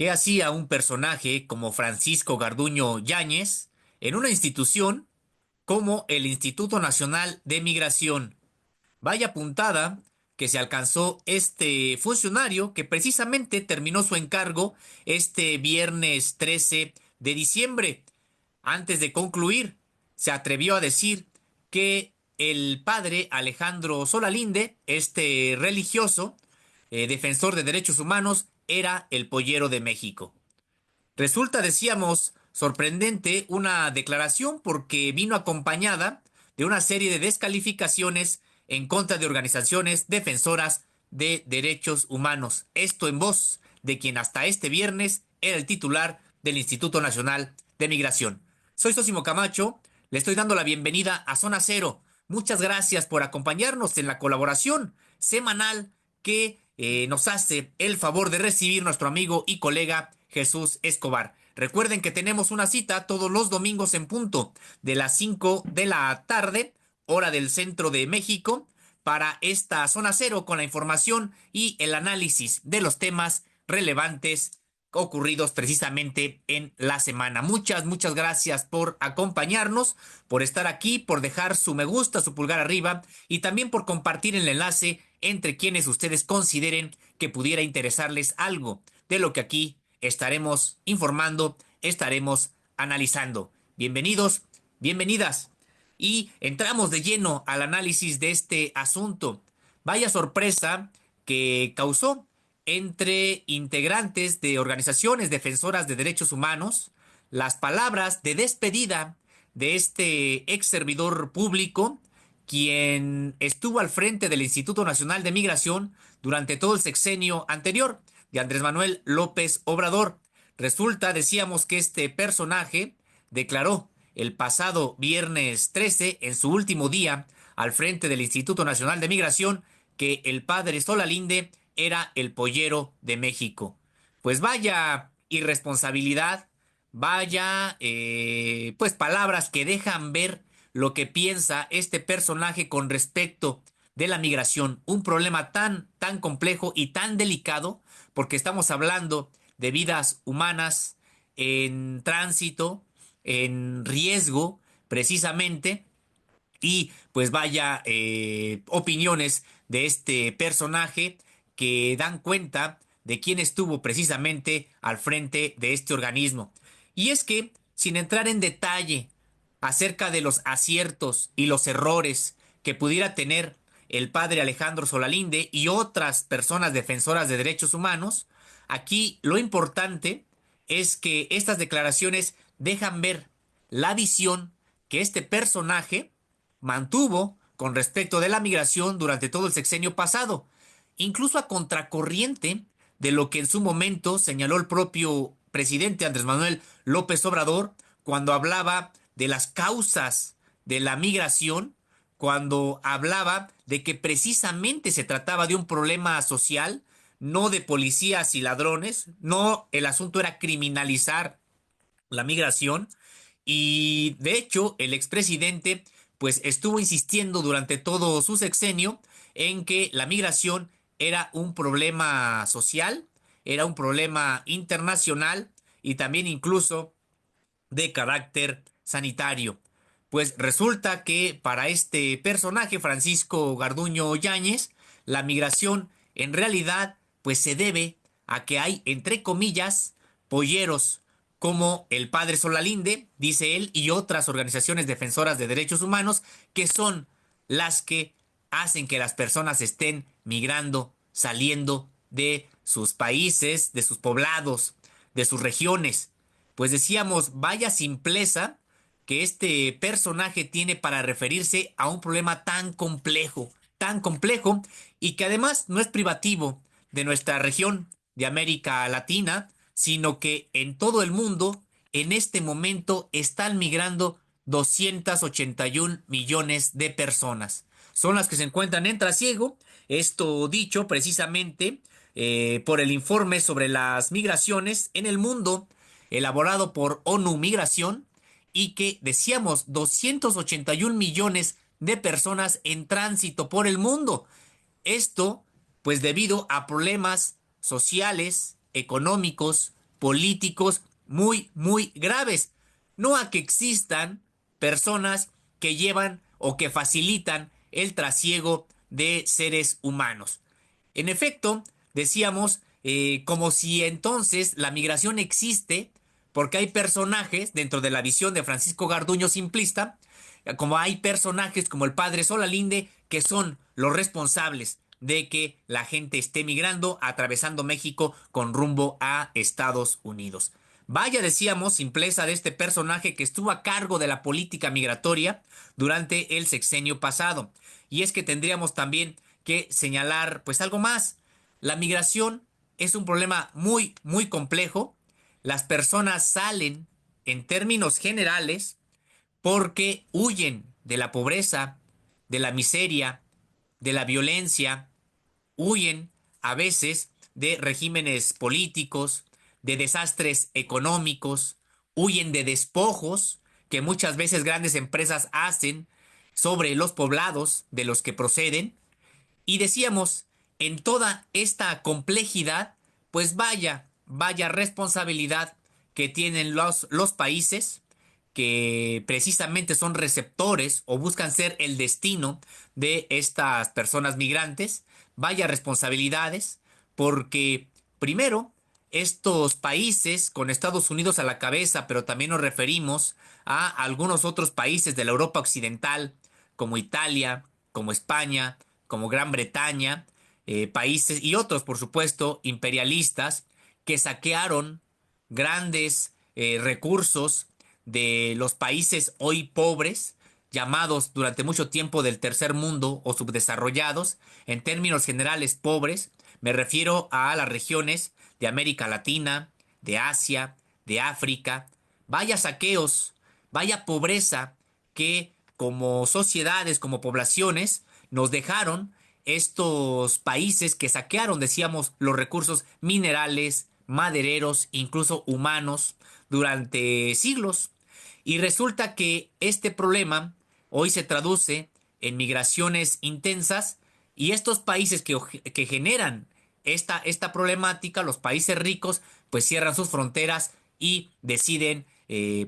¿Qué hacía un personaje como Francisco Garduño Yáñez en una institución como el Instituto Nacional de Migración? Vaya puntada que se alcanzó este funcionario que precisamente terminó su encargo este viernes 13 de diciembre. Antes de concluir, se atrevió a decir que el padre Alejandro Solalinde, este religioso, defensor de derechos humanos, era el pollero de México. Resulta, decíamos, sorprendente una declaración porque vino acompañada de una serie de descalificaciones en contra de organizaciones defensoras de derechos humanos. Esto en voz de quien hasta este viernes era el titular del Instituto Nacional de Migración. Soy Sosimo Camacho, le estoy dando la bienvenida a Zona Cero. Muchas gracias por acompañarnos en la colaboración semanal que nos hace el favor de recibir nuestro amigo y colega Jesús Escobar. Recuerden que tenemos una cita todos los domingos en punto de las 5 de la tarde, hora del centro de México, para esta Zona Cero con la información y el análisis de los temas relevantes ocurridos precisamente en la semana. Muchas gracias por acompañarnos, por estar aquí, por dejar su me gusta, su pulgar arriba y también por compartir el enlace entre quienes ustedes consideren que pudiera interesarles algo de lo que aquí estaremos informando, estaremos analizando. Bienvenidos, bienvenidas. Y entramos de lleno al análisis de este asunto. Vaya sorpresa que causó entre integrantes de organizaciones defensoras de derechos humanos las palabras de despedida de este ex servidor público, quien estuvo al frente del Instituto Nacional de Migración durante todo el sexenio anterior de Andrés Manuel López Obrador. Resulta, decíamos, que este personaje declaró el pasado viernes 13, en su último día al frente del Instituto Nacional de Migración, que el padre Solalinde era el pollero de México. Pues vaya irresponsabilidad, vaya, pues palabras que dejan ver lo que piensa este personaje con respecto de la migración, un problema tan complejo y tan delicado, porque estamos hablando de vidas humanas en tránsito, en riesgo, precisamente, y pues vaya opiniones de este personaje que dan cuenta de quién estuvo precisamente al frente de este organismo. Y es que, sin entrar en detalle acerca de los aciertos y los errores que pudiera tener el padre Alejandro Solalinde y otras personas defensoras de derechos humanos, aquí lo importante es que estas declaraciones dejan ver la visión que este personaje mantuvo con respecto de la migración durante todo el sexenio pasado, incluso a contracorriente de lo que en su momento señaló el propio presidente Andrés Manuel López Obrador cuando hablaba de las causas de la migración, cuando hablaba de que precisamente se trataba de un problema social, no de policías y ladrones, no el asunto era criminalizar la migración. Y de hecho, el expresidente pues estuvo insistiendo durante todo su sexenio en que la migración era un problema social, era un problema internacional y también incluso de carácter sanitario. Pues resulta que para este personaje, Francisco Garduño Yáñez, la migración en realidad pues se debe a que hay, entre comillas, polleros como el padre Solalinde, dice él, y otras organizaciones defensoras de derechos humanos, que son las que hacen que las personas estén migrando, saliendo de sus países, de sus poblados, de sus regiones. Pues decíamos, vaya simpleza que este personaje tiene para referirse a un problema tan complejo, y que además no es privativo de nuestra región de América Latina, sino que en todo el mundo, en este momento, están migrando 281 millones de personas. Son las que se encuentran en trasiego, esto dicho precisamente por el informe sobre las migraciones en el mundo elaborado por ONU Migración, y que decíamos 281 millones de personas en tránsito por el mundo. Esto, pues debido a problemas sociales, económicos, políticos muy graves, no a que existan personas que llevan o que facilitan el trasiego de seres humanos. En efecto, decíamos como si entonces la migración existe porque hay personajes dentro de la visión de Francisco Garduño simplista, como hay personajes como el padre Solalinde que son los responsables de que la gente esté migrando, atravesando México con rumbo a Estados Unidos. Vaya, decíamos, simpleza de este personaje que estuvo a cargo de la política migratoria durante el sexenio pasado. Y es que tendríamos también que señalar pues algo más. La migración es un problema muy complejo. Las personas salen en términos generales porque huyen de la pobreza, de la miseria, de la violencia, huyen a veces de regímenes políticos, de desastres económicos, huyen de despojos que muchas veces grandes empresas hacen sobre los poblados de los que proceden. Y decíamos, en toda esta complejidad, pues vaya responsabilidad que tienen los países que precisamente son receptores o buscan ser el destino de estas personas migrantes, vaya responsabilidades, porque primero, estos países con Estados Unidos a la cabeza, pero también nos referimos a algunos otros países de la Europa occidental, como Italia, como España, como Gran Bretaña, países y otros, por supuesto, imperialistas que saquearon grandes recursos de los países hoy pobres, llamados durante mucho tiempo del tercer mundo o subdesarrollados, en términos generales pobres. Me refiero a las regiones de América Latina, de Asia, de África. Vaya saqueos, vaya pobreza que como sociedades, como poblaciones, nos dejaron estos países que saquearon, decíamos, los recursos minerales, madereros, incluso humanos, durante siglos. Y resulta que este problema hoy se traduce en migraciones intensas y estos países que generan esta problemática, los países ricos, pues cierran sus fronteras y deciden,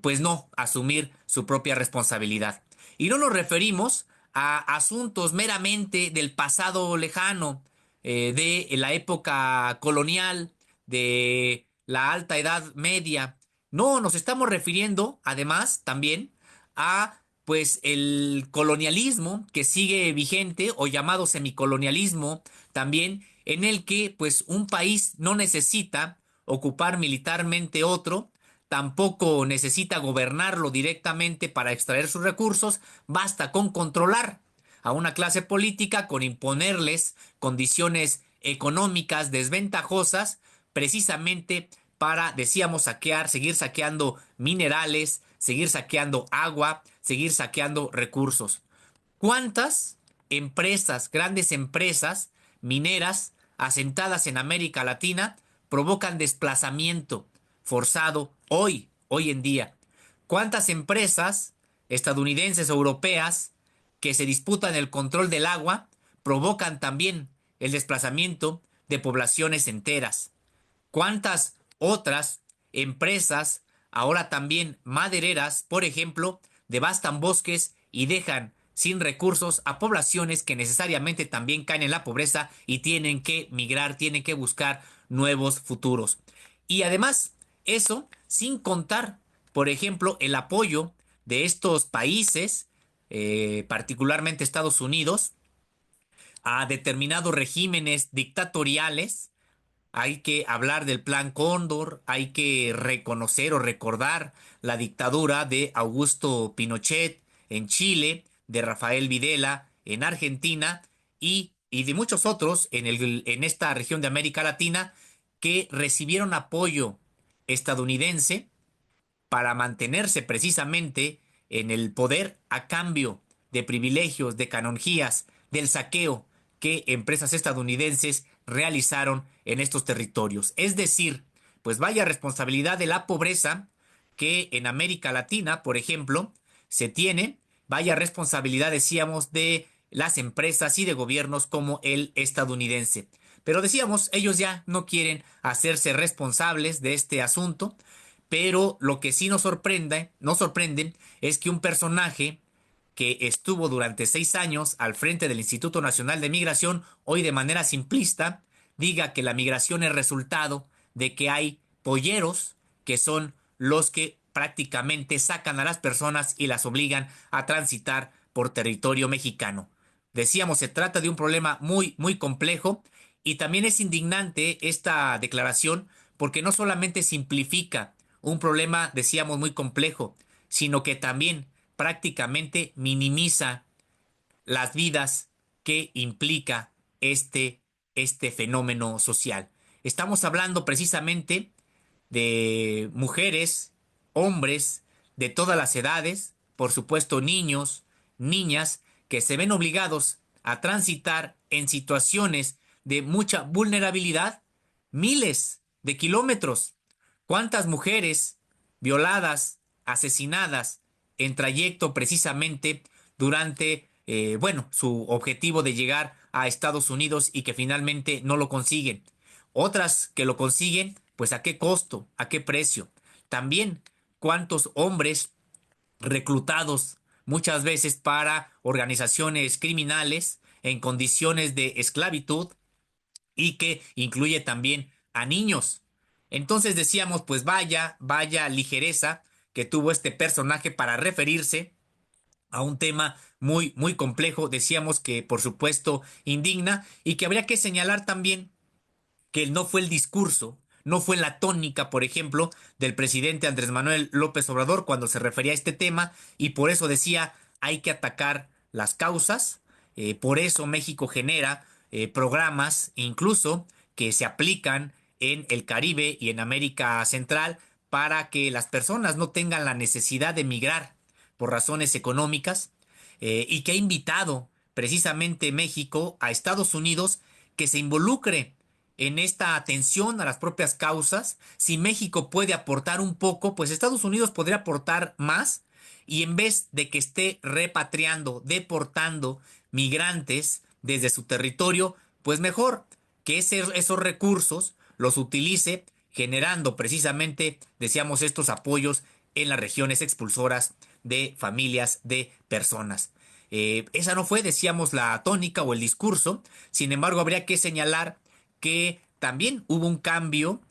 pues no, asumir su propia responsabilidad. Y no nos referimos a asuntos meramente del pasado lejano, de la época colonial, de la alta edad media. No, nos estamos refiriendo, además, también a pues el colonialismo que sigue vigente o llamado semicolonialismo también en el que pues un país no necesita ocupar militarmente otro, tampoco necesita gobernarlo directamente para extraer sus recursos, basta con controlar a una clase política, con imponerles condiciones económicas desventajosas, precisamente para, decíamos, saquear, seguir saqueando minerales, seguir saqueando agua, seguir saqueando recursos. ¿Cuántas empresas, grandes empresas mineras asentadas en América Latina provocan desplazamiento forzado hoy en día? ¿Cuántas empresas estadounidenses o europeas que se disputan el control del agua provocan también el desplazamiento de poblaciones enteras? ¿Cuántas otras empresas, ahora también madereras, por ejemplo, devastan bosques y dejan sin recursos a poblaciones que necesariamente también caen en la pobreza y tienen que migrar, tienen que buscar nuevos futuros? Y además, eso sin contar, por ejemplo, el apoyo de estos países, particularmente Estados Unidos, a determinados regímenes dictatoriales. Hay que hablar del Plan Cóndor, hay que reconocer o recordar la dictadura de Augusto Pinochet en Chile, de Rafael Videla en Argentina y de muchos otros en esta región de América Latina que recibieron apoyo estadounidense para mantenerse precisamente en el poder a cambio de privilegios, de canonjías, del saqueo que empresas estadounidenses realizaron en estos territorios. Es decir, pues vaya responsabilidad de la pobreza que en América Latina, por ejemplo, se tiene, vaya responsabilidad, decíamos, de las empresas y de gobiernos como el estadounidense. Pero decíamos, ellos ya no quieren hacerse responsables de este asunto, pero lo que sí nos sorprende es que un personaje que estuvo durante 6 años al frente del Instituto Nacional de Migración, hoy de manera simplista, diga que la migración es resultado de que hay polleros que son los que prácticamente sacan a las personas y las obligan a transitar por territorio mexicano. Decíamos, se trata de un problema muy, muy complejo y también es indignante esta declaración porque no solamente simplifica un problema, decíamos, muy complejo, sino que también prácticamente minimiza las vidas que implica este, este fenómeno social. Estamos hablando precisamente de mujeres, hombres de todas las edades, por supuesto niños, niñas, que se ven obligados a transitar en situaciones de mucha vulnerabilidad miles de kilómetros. ¿Cuántas mujeres violadas, asesinadas en trayecto precisamente durante, bueno, su objetivo de llegar a Estados Unidos y que finalmente no lo consiguen? Otras que lo consiguen, pues a qué costo, a qué precio. También cuántos hombres reclutados muchas veces para organizaciones criminales en condiciones de esclavitud y que incluye también a niños. Entonces decíamos, pues vaya, vaya ligereza que tuvo este personaje para referirse a un tema muy, muy complejo. Decíamos que por supuesto indigna y que habría que señalar también que no fue el discurso, no fue la tónica, por ejemplo, del presidente Andrés Manuel López Obrador cuando se refería a este tema y por eso decía hay que atacar las causas, por eso México genera programas incluso que se aplican en el Caribe y en América Central para que las personas no tengan la necesidad de migrar por razones económicas y que ha invitado precisamente México a Estados Unidos que se involucre en esta atención a las propias causas. Si México puede aportar un poco, pues Estados Unidos podría aportar más y en vez de que esté repatriando, deportando migrantes desde su territorio, pues mejor que esos recursos los utilice generando precisamente, decíamos, estos apoyos en las regiones expulsoras de familias, de personas. Esa no fue, decíamos, la tónica o el discurso. Sin embargo, habría que señalar que también hubo un cambio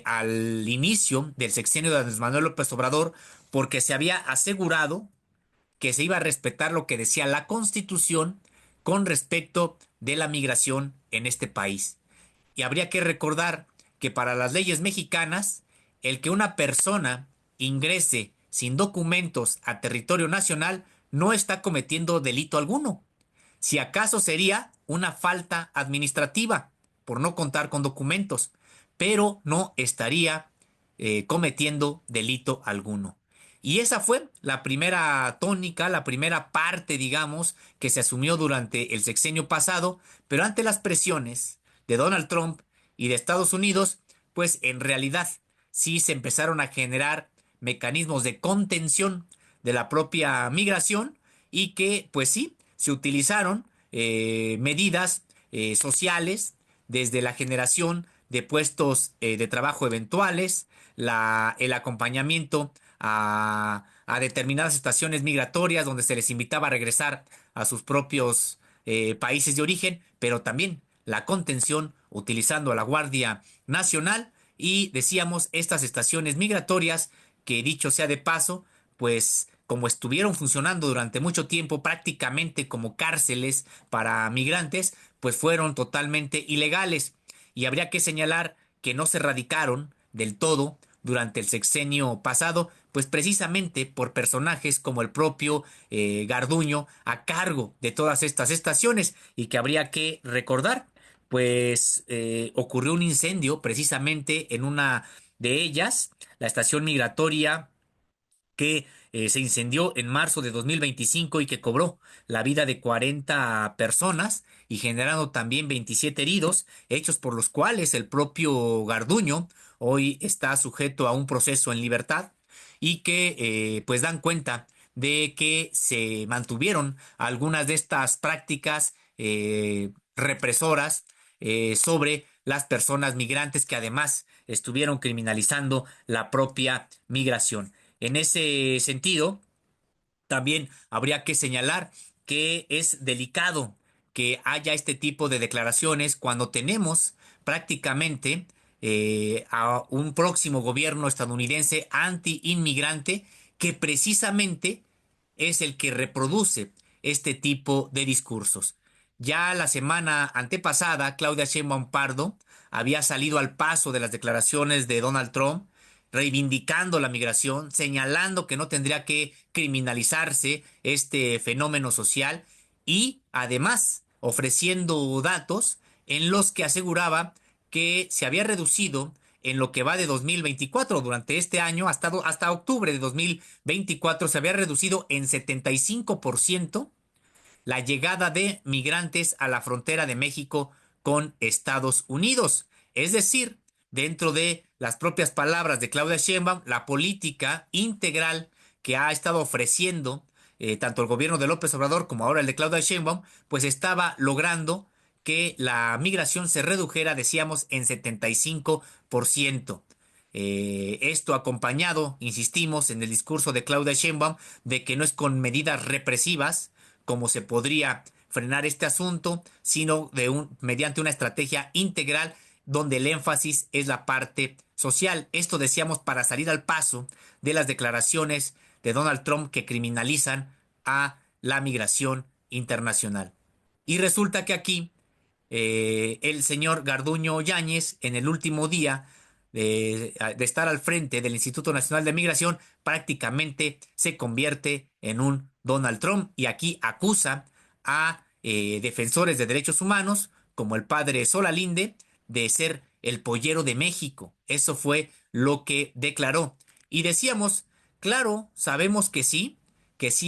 al inicio del sexenio de Andrés Manuel López Obrador porque se había asegurado que se iba a respetar lo que decía la Constitución con respecto de la migración en este país. Y habría que recordar que para las leyes mexicanas, el que una persona ingrese sin documentos a territorio nacional no está cometiendo delito alguno. Si acaso sería una falta administrativa por no contar con documentos, pero no estaría cometiendo delito alguno. Y esa fue la primera tónica, la primera parte, digamos, que se asumió durante el sexenio pasado, pero ante las presiones de Donald Trump y de Estados Unidos, pues en realidad sí se empezaron a generar mecanismos de contención de la propia migración y que, pues sí, se utilizaron medidas sociales desde la generación de puestos de trabajo eventuales, el acompañamiento a determinadas estaciones migratorias donde se les invitaba a regresar a sus propios países de origen, pero también la contención utilizando a la Guardia Nacional y decíamos estas estaciones migratorias que dicho sea de paso, pues como estuvieron funcionando durante mucho tiempo prácticamente como cárceles para migrantes, pues fueron totalmente ilegales. Y habría que señalar que no se erradicaron del todo durante el sexenio pasado, pues precisamente por personajes como el propio Garduño a cargo de todas estas estaciones y que habría que recordar, pues ocurrió un incendio precisamente en una de ellas, la estación migratoria que se incendió en marzo de 2025 y que cobró la vida de 40 personas y generando también 27 heridos, hechos por los cuales el propio Garduño hoy está sujeto a un proceso en libertad y que pues dan cuenta de que se mantuvieron algunas de estas prácticas represoras sobre las personas migrantes que además estuvieron criminalizando la propia migración. En ese sentido, también habría que señalar que es delicado que haya este tipo de declaraciones cuando tenemos prácticamente a un próximo gobierno estadounidense anti-inmigrante que precisamente es el que reproduce este tipo de discursos. Ya la semana antepasada, Claudia Sheinbaum Pardo había salido al paso de las declaraciones de Donald Trump, reivindicando la migración, señalando que no tendría que criminalizarse este fenómeno social y además ofreciendo datos en los que aseguraba que se había reducido en lo que va de 2024, durante este año, hasta octubre de 2024, se había reducido en 75% la llegada de migrantes a la frontera de México con Estados Unidos. Es decir, dentro de las propias palabras de Claudia Sheinbaum, la política integral que ha estado ofreciendo tanto el gobierno de López Obrador como ahora el de Claudia Sheinbaum, pues estaba logrando que la migración se redujera, decíamos, en 75%. Esto acompañado, insistimos, en el discurso de Claudia Sheinbaum, de que no es con medidas represivas como se podría frenar este asunto, sino mediante una estrategia integral donde el énfasis es la parte social. Esto decíamos para salir al paso de las declaraciones de Donald Trump que criminalizan a la migración internacional. Y resulta que aquí el señor Garduño Yáñez, en el último día de estar al frente del Instituto Nacional de Migración, prácticamente se convierte en un Donald Trump y aquí acusa a defensores de derechos humanos, como el padre Solalinde, de ser el pollero de México. Eso fue lo que declaró. Y decíamos, claro, sabemos que sí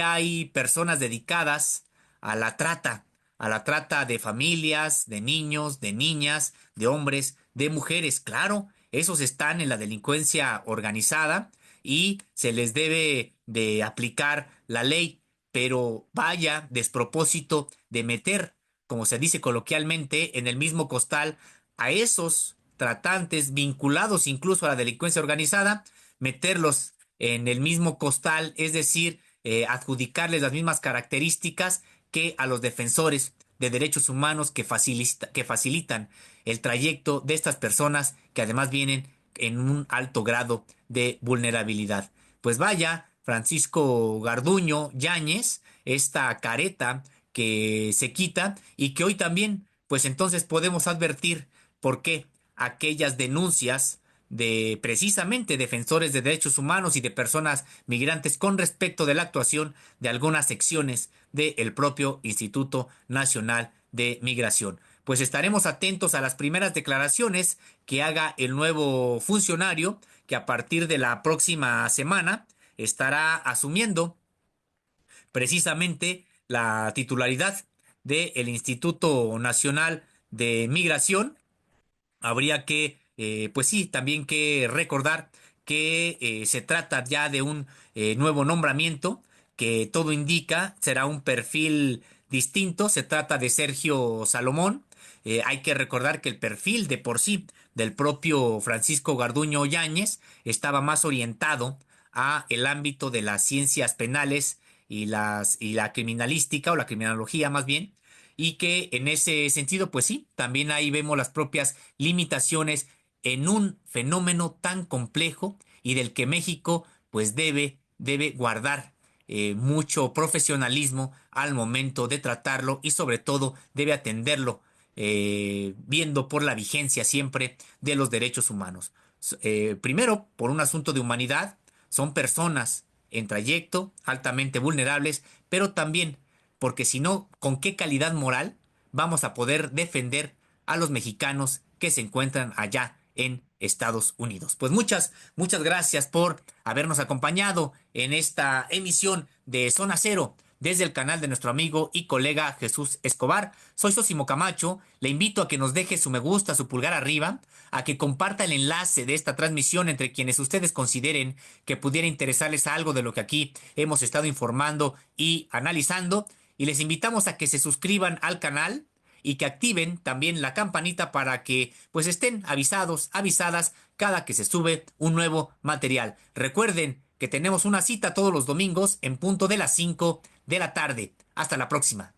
hay personas dedicadas a la trata, a la trata de familias, de niños, de niñas, de hombres, de mujeres. Claro, esos están en la delincuencia organizada y se les debe de aplicar la ley, pero vaya despropósito de meter, como se dice coloquialmente, en el mismo costal a esos tratantes vinculados incluso a la delincuencia organizada, meterlos en el mismo costal, es decir, adjudicarles las mismas características que a los defensores de derechos humanos que facilitan el trayecto de estas personas que además vienen en un alto grado de vulnerabilidad. Pues vaya, Francisco Garduño Yáñez, esta careta que se quita y que hoy también, pues entonces podemos advertir por qué aquellas denuncias de precisamente defensores de derechos humanos y de personas migrantes con respecto de la actuación de algunas secciones del propio Instituto Nacional de Migración. Pues estaremos atentos a las primeras declaraciones que haga el nuevo funcionario que a partir de la próxima semana estará asumiendo precisamente la titularidad del Instituto Nacional de Migración. Habría que, pues sí, también que recordar que se trata ya de un nuevo nombramiento que todo indica será un perfil distinto. Se trata de Sergio Salomón. Hay que recordar que el perfil de por sí del propio Francisco Garduño Yáñez estaba más orientado a el ámbito de las ciencias penales y la criminalística o la criminología más bien, y que en ese sentido, pues sí, también ahí vemos las propias limitaciones en un fenómeno tan complejo y del que México pues debe guardar mucho profesionalismo al momento de tratarlo y sobre todo debe atenderlo viendo por la vigencia siempre de los derechos humanos. Primero, por un asunto de humanidad, son personas en trayecto altamente vulnerables, pero también porque si no, ¿con qué calidad moral vamos a poder defender a los mexicanos que se encuentran allá en Estados Unidos? Pues muchas gracias por habernos acompañado en esta emisión de Zona Cero desde el canal de nuestro amigo y colega Jesús Escobar. Soy Sosimo Camacho, le invito a que nos deje su me gusta, su pulgar arriba, a que comparta el enlace de esta transmisión entre quienes ustedes consideren que pudiera interesarles algo de lo que aquí hemos estado informando y analizando. Y les invitamos a que se suscriban al canal y que activen también la campanita para que pues estén avisadas cada que se sube un nuevo material. Recuerden que tenemos una cita todos los domingos en punto de las 5 de la tarde. Hasta la próxima.